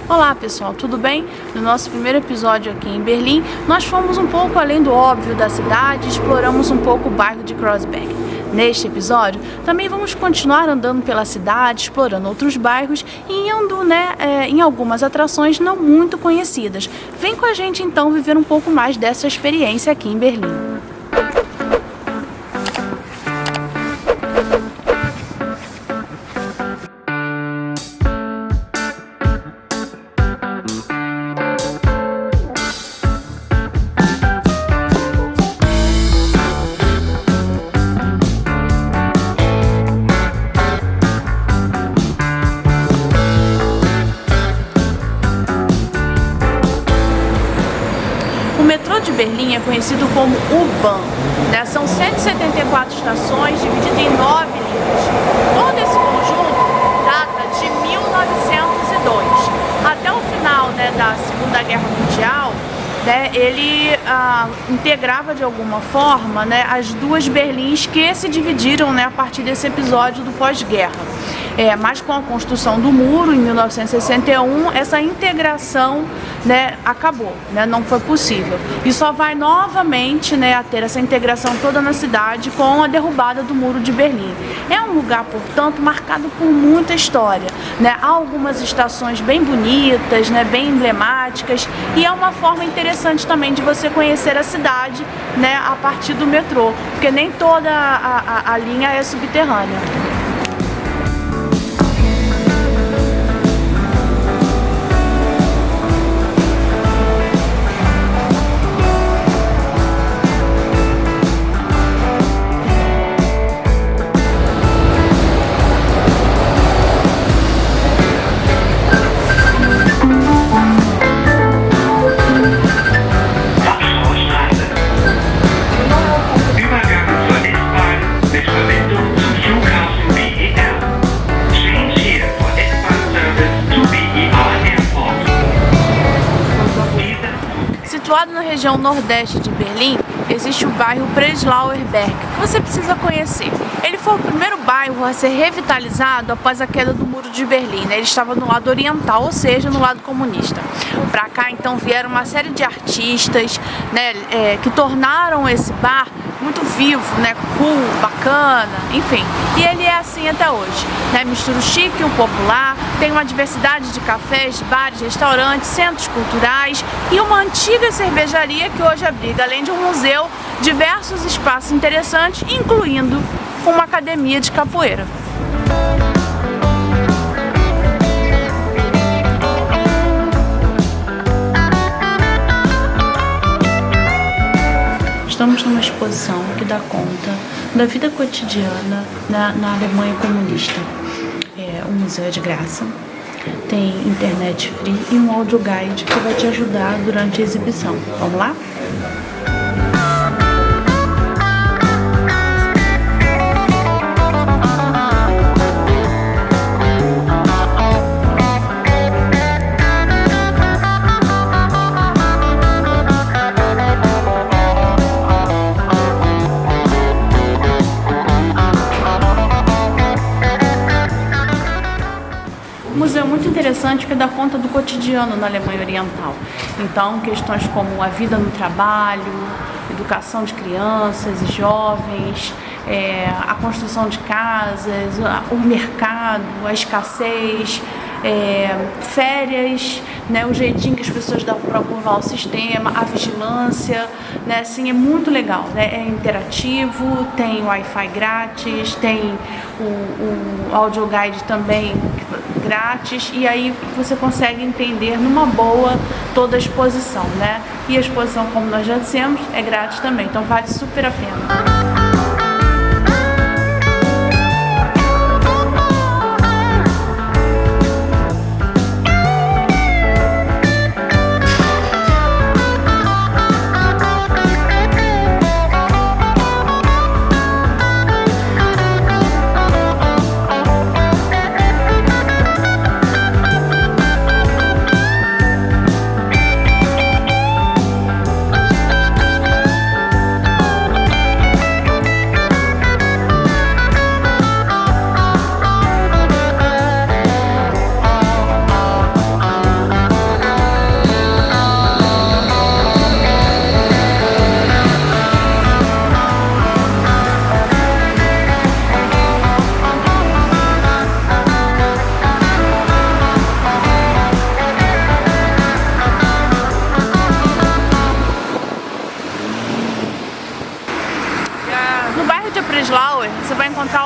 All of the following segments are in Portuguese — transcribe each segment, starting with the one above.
Olá pessoal, tudo bem? No nosso primeiro episódio aqui em Berlim, nós fomos um pouco além do óbvio da cidade e exploramos um pouco o bairro de Kreuzberg. Neste episódio, também vamos continuar andando pela cidade, explorando outros bairros e indo em algumas atrações não muito conhecidas. Vem com a gente então viver um pouco mais dessa experiência aqui em Berlim. O metrô de Berlim é conhecido como U-Bahn, São 174 estações divididas em 9 linhas. Todo esse conjunto data de 1902. Até o final da Segunda Guerra Mundial, ele integrava de alguma forma as duas Berlins que se dividiram a partir desse episódio do pós-guerra. Mas com a construção do muro em 1961, essa integração acabou, não foi possível. E só vai novamente a ter essa integração toda na cidade com a derrubada do muro de Berlim. É um lugar, portanto, marcado por muita história. Há algumas estações bem bonitas, bem emblemáticas, e é uma forma interessante também de você conhecer a cidade a partir do metrô, porque nem toda a linha é subterrânea. Situado na região nordeste de Berlim, existe o bairro Prenzlauer Berg, que você precisa conhecer. Ele foi o primeiro bairro a ser revitalizado após a queda do Muro de Berlim. Ele estava no lado oriental, ou seja, no lado comunista. Para cá, então, vieram uma série de artistas que tornaram esse bar muito vivo, cool, bacana, enfim. E ele é assim até hoje. Mistura o chique e o popular, tem uma diversidade de cafés, bares, restaurantes, centros culturais e uma antiga cervejaria que hoje abriga, além de um museu, diversos espaços interessantes, incluindo uma academia de capoeira. Estamos numa exposição que dá conta da vida cotidiana na Alemanha comunista. O museu é de graça, tem internet free e um audio guide que vai te ajudar durante a exibição. Vamos lá? O museu é muito interessante porque dá conta do cotidiano na Alemanha Oriental. Então, questões como a vida no trabalho, educação de crianças e jovens, a construção de casas, o mercado, a escassez, férias, o jeitinho que as pessoas dão para curvar o sistema, a vigilância, assim, é muito legal, é interativo, tem Wi-Fi grátis, tem o audio guide também grátis, e aí você consegue entender numa boa toda a exposição, E a exposição, como nós já dissemos, é grátis também, então vale super a pena.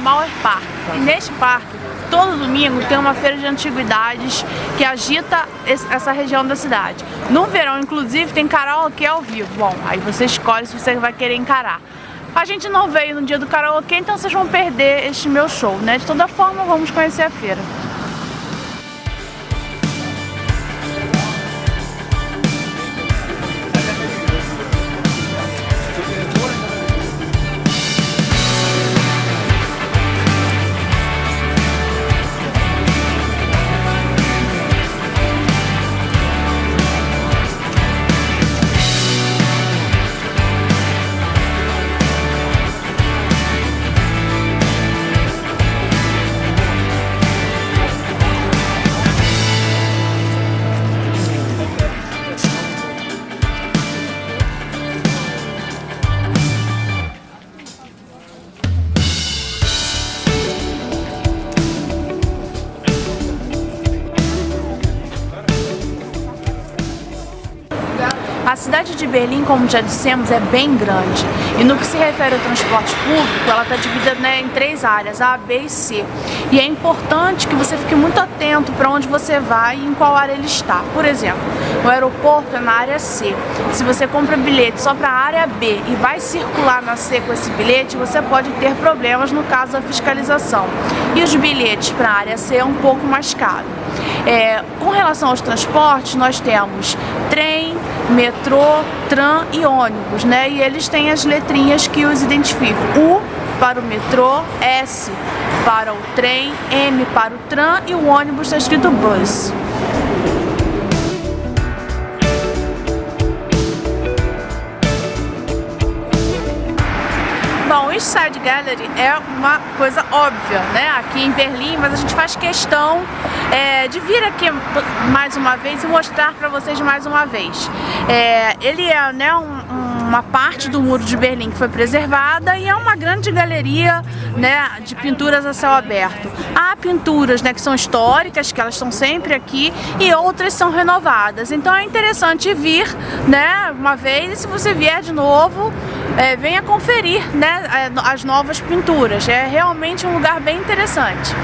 Mauer Park. E neste parque, todo domingo tem uma feira de antiguidades que agita essa região da cidade. No verão, inclusive, tem karaokê ao vivo. Bom, aí você escolhe se você vai querer encarar. A gente não veio no dia do karaokê, então vocês vão perder este meu show, né? De toda forma, vamos conhecer a feira. A cidade de Berlim, como já dissemos, é bem grande. E no que se refere ao transporte público, ela está dividida, né, em 3 áreas, A, B e C. E é importante que você fique muito atento para onde você vai e em qual área ele está. Por exemplo, o aeroporto é na área C. Se você compra bilhete só para a área B e vai circular na C com esse bilhete, você pode ter problemas no caso da fiscalização. E os bilhetes para a área C é um pouco mais caro. Com relação aos transportes, nós temos trem, metrô, tram e ônibus, né? E eles têm as letrinhas que os identificam. U para o metrô, S para o trem, M para o tram e o ônibus está escrito bus. Bom, o East Side Gallery é uma coisa óbvia, né, aqui em Berlim, mas a gente faz questão de vir aqui mais uma vez e mostrar para vocês mais uma vez. Ele é, né, uma parte do Muro de Berlim que foi preservada e é uma grande galeria, né, de pinturas a céu aberto. Há pinturas, né, que são históricas, que elas estão sempre aqui, e outras são renovadas. Então é interessante vir, né, uma vez, e se você vier de novo, venha conferir, né, as novas pinturas. É realmente um lugar bem interessante.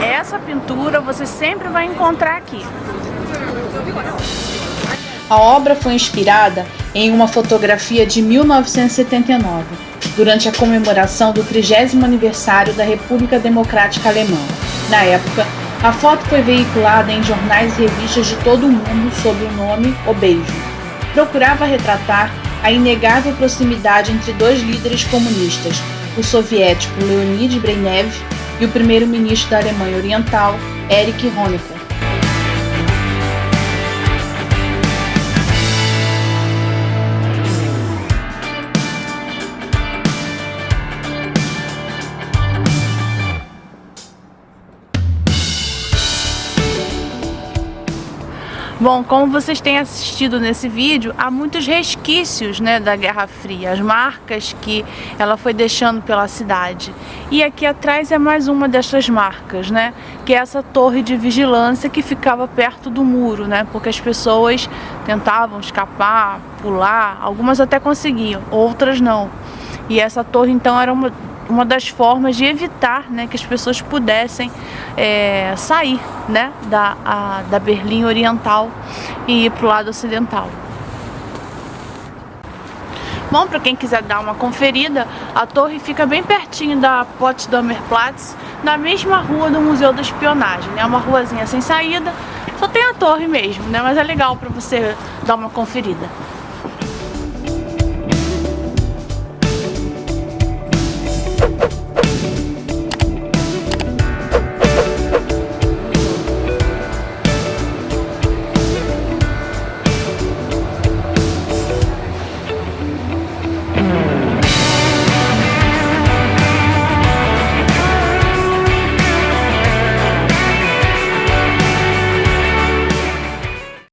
Essa pintura você sempre vai encontrar aqui. A obra foi inspirada em uma fotografia de 1979, durante a comemoração do 30º aniversário da República Democrática Alemã. Na época, a foto foi veiculada em jornais e revistas de todo o mundo sob o nome O Beijo. Procurava retratar a inegável proximidade entre 2 líderes comunistas, o soviético Leonid Brezhnev e o primeiro-ministro da Alemanha Oriental, Erich Honecker. Bom, como vocês têm assistido nesse vídeo, há muitos resquícios, né, da Guerra Fria, as marcas que ela foi deixando pela cidade. E aqui atrás é mais uma dessas marcas, né, que é essa torre de vigilância que ficava perto do muro, né, porque as pessoas tentavam escapar, pular, algumas até conseguiam, outras não. E essa torre então era uma das formas de evitar, né, que as pessoas pudessem sair, né, da Berlim Oriental e ir para o lado ocidental. Bom, para quem quiser dar uma conferida, a torre fica bem pertinho da Potsdamer Platz, na mesma rua do Museu da Espionagem. É uma ruazinha sem saída, só tem a torre mesmo, né, mas é legal para você dar uma conferida.